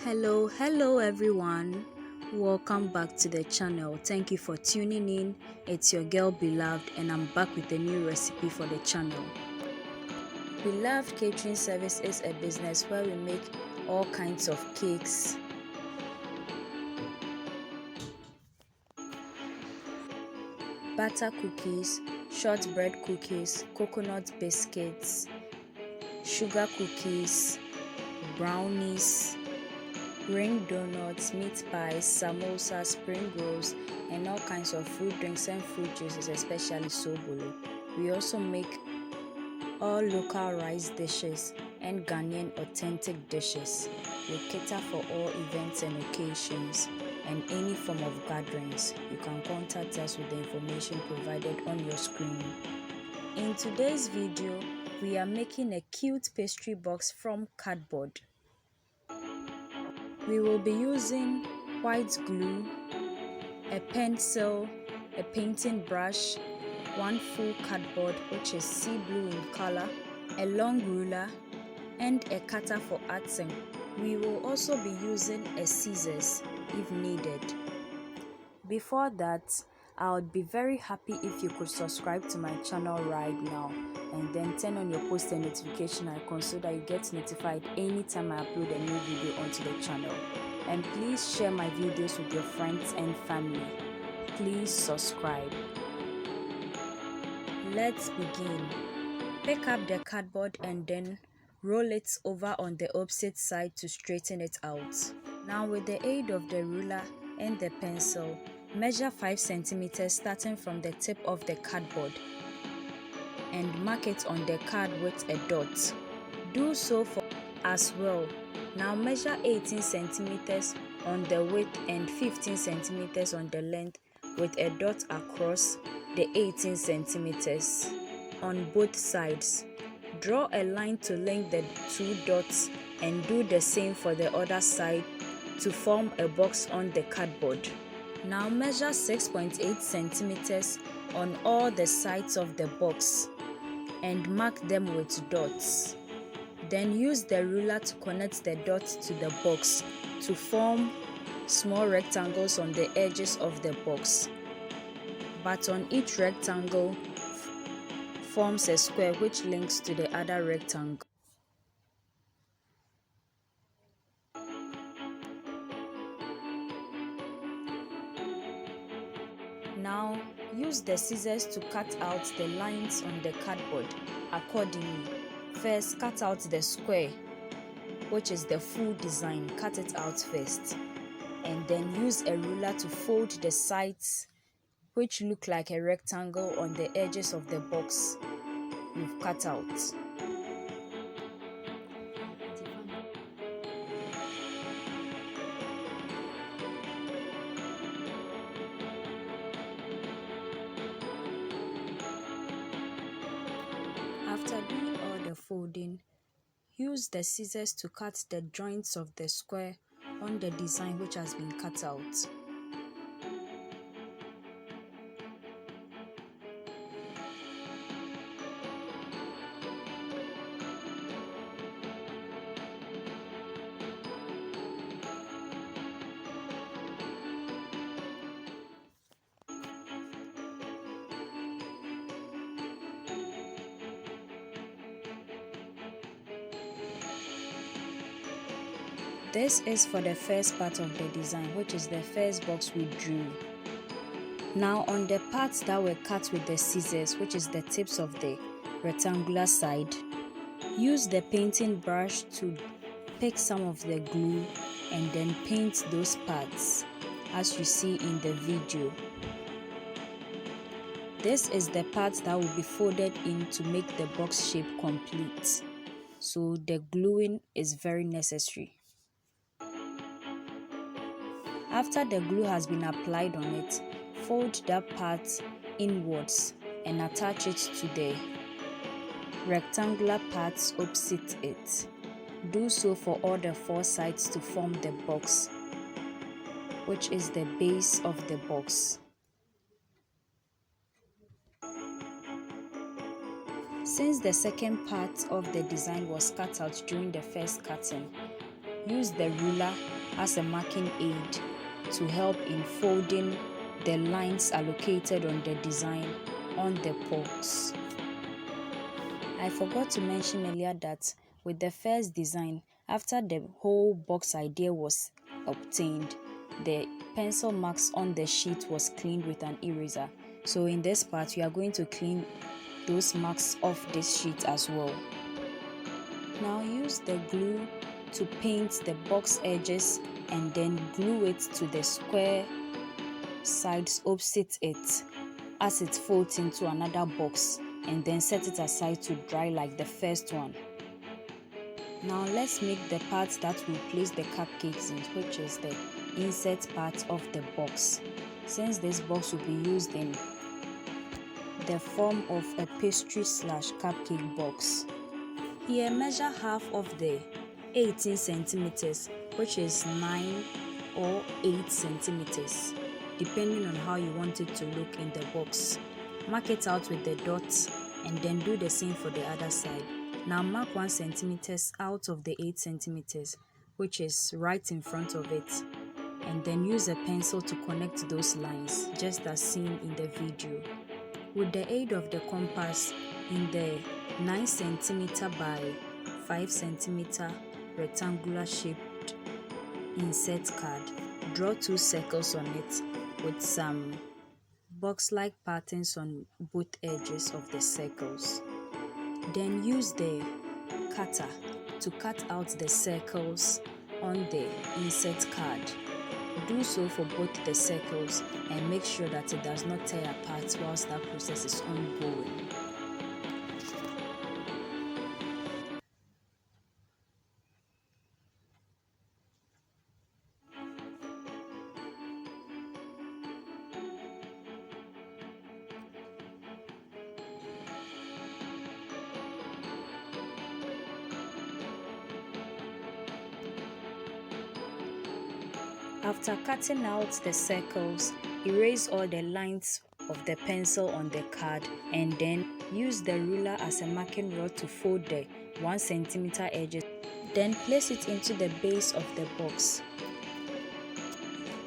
Hello everyone. Welcome back to the channel. Thank you for tuning in. It's your girl Beloved and I'm back with a new recipe for the channel. Beloved Catering Service is a business where we make all kinds of cakes, butter cookies, shortbread cookies, coconut biscuits, sugar cookies, brownies, ring donuts, meat pies, samosas, spring rolls, and all kinds of fruit drinks and fruit juices, especially sobolo. We also make all local rice dishes and Ghanaian authentic dishes. We cater for all events and occasions and any form of gatherings. You can contact us with the information provided on your screen. In today's video, we are making a cute pastry box from cardboard. We will be using white glue, a pencil, a painting brush, one full cardboard which is sea blue in color, a long ruler, and a cutter for arting. We will also be using a scissors if needed. Before that, I would be very happy if you could subscribe to my channel right now and then turn on your post and notification icon so that you get notified anytime I upload a new video onto the channel. And please share my videos with your friends and family. Please subscribe. Let's begin. Pick up the cardboard and then roll it over on the opposite side to straighten it out. Now with the aid of the ruler and the pencil, measure 5 cm starting from the tip of the cardboard and mark it on the card with a dot. Do so for as well. Now measure 18 cm on the width and 15 cm on the length with a dot across the 18 cm on both sides. Draw a line to link the two dots and do the same for the other side to form a box on the cardboard. Now measure 6.8 cm on all the sides of the box and mark them with dots. Then use the ruler to connect the dots to the box to form small rectangles on the edges of the box. But on each rectangle forms a square which links to the other rectangle. Now, use the scissors to cut out the lines on the cardboard accordingly. First, cut out the square, which is the full design. Cut it out first. And then use a ruler to fold the sides, which look like a rectangle on the edges of the box you've cut out. After doing all the folding, use the scissors to cut the joints of the square on the design which has been cut out. This is for the first part of the design, which is the first box we drew. Now on the parts that were cut with the scissors, which is the tips of the rectangular side, use the painting brush to pick some of the glue and then paint those parts as you see in the video. This is the part that will be folded in to make the box shape complete. So the gluing is very necessary. After the glue has been applied on it, fold that part inwards and attach it to the rectangular parts opposite it. Do so for all the 4 sides to form the box, which is the base of the box. Since the second part of the design was cut out during the first cutting, use the ruler as a marking aid to help in folding the lines allocated on the design on the box. I forgot to mention earlier that with the first design, after the whole box idea was obtained, the pencil marks on the sheet was cleaned with an eraser. So in this part, we are going to clean those marks off this sheet as well. Now use the glue to paint the box edges and then glue it to the square sides opposite it as it folds into another box, and then set it aside to dry like the first one. Now let's make the part that will place the cupcakes in, which is the insert part of the box. Since this box will be used in the form of a pastry/cupcake box. Here measure half of the 18 centimeters, which is 9 or 8 centimeters, depending on how you want it to look in the box. Mark it out with the dots and then do the same for the other side. Now mark 1 centimeters out of the 8 centimeters, which is right in front of it, and then use a pencil to connect those lines, just as seen in the video. With the aid of the compass, in the 9 centimeter by 5 centimeter rectangular shaped insert card, draw 2 circles on it with some box-like patterns on both edges of the circles. Then use the cutter to cut out the circles on the insert card. Do so for both the circles and make sure that it does not tear apart whilst that process is ongoing. After cutting out the circles, erase all the lines of the pencil on the card and then use the ruler as a marking rod to fold the 1 centimeter edges. Then place it into the base of the box.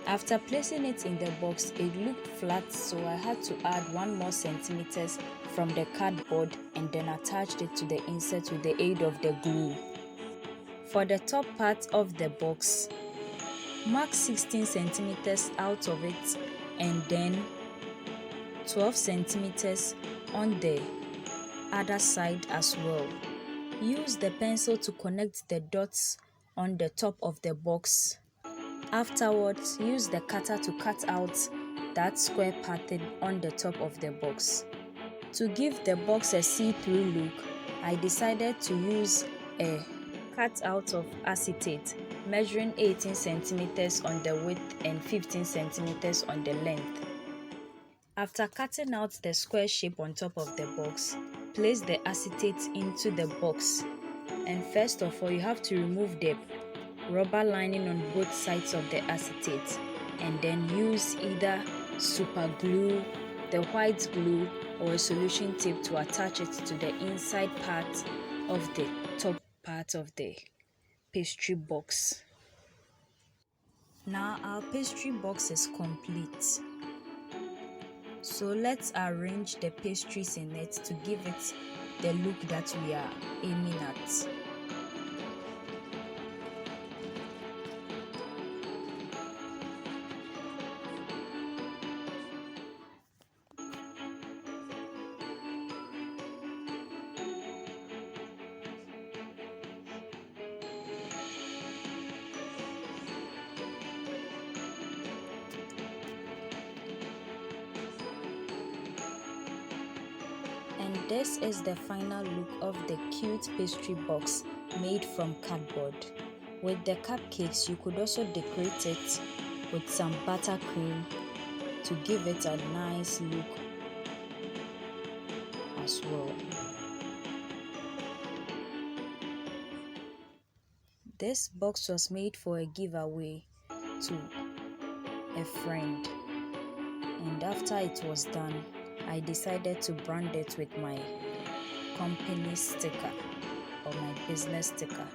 After placing it in the box, it looked flat, so I had to add 1 more centimeters from the cardboard and then attached it to the insert with the aid of the glue. For the top part of the box, mark 16 centimeters out of it and then 12 centimeters on the other side as well. Use the pencil to connect the dots on the top of the box. Afterwards, use the cutter to cut out that square pattern on the top of the box. To give the box a see-through look, I decided to use a cut out of acetate, measuring 18 centimeters on the width and 15 centimeters on the length. After cutting out the square shape on top of the box, place the acetate into the box. And first of all, you have to remove the rubber lining on both sides of the acetate, and then use either super glue, the white glue, or a solution tape to attach it to the inside part of the top part of the pastry box. Now our pastry box is complete. So let's arrange the pastries in it to give it the look that we are aiming at. And this is the final look of the cute pastry box made from cardboard. With the cupcakes, you could also decorate it with some buttercream to give it a nice look as well. This box was made for a giveaway to a friend, and after it was done, I decided to brand it with my company sticker or my business sticker,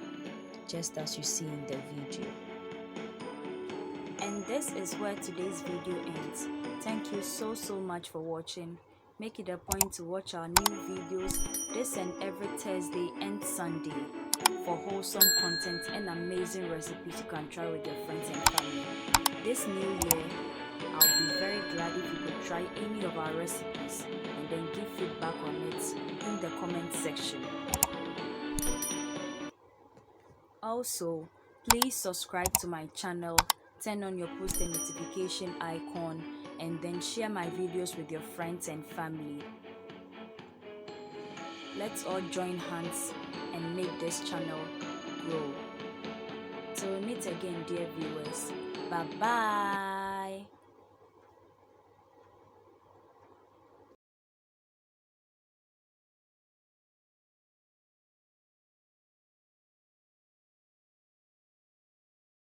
just as you see in the video. This is where today's video ends. Thank you so much for watching. Make it a point to watch our new videos this and every Thursday and Sunday for wholesome content and amazing recipes you can try with your friends and family. This new year, I'll be very glad if you could try any of our recipes and then give feedback on it in the comment section. Also, please subscribe to my channel, turn on your post and notification icon, and then share my videos with your friends and family. Let's all join hands and make this channel grow. Till we meet again, dear viewers. Bye bye.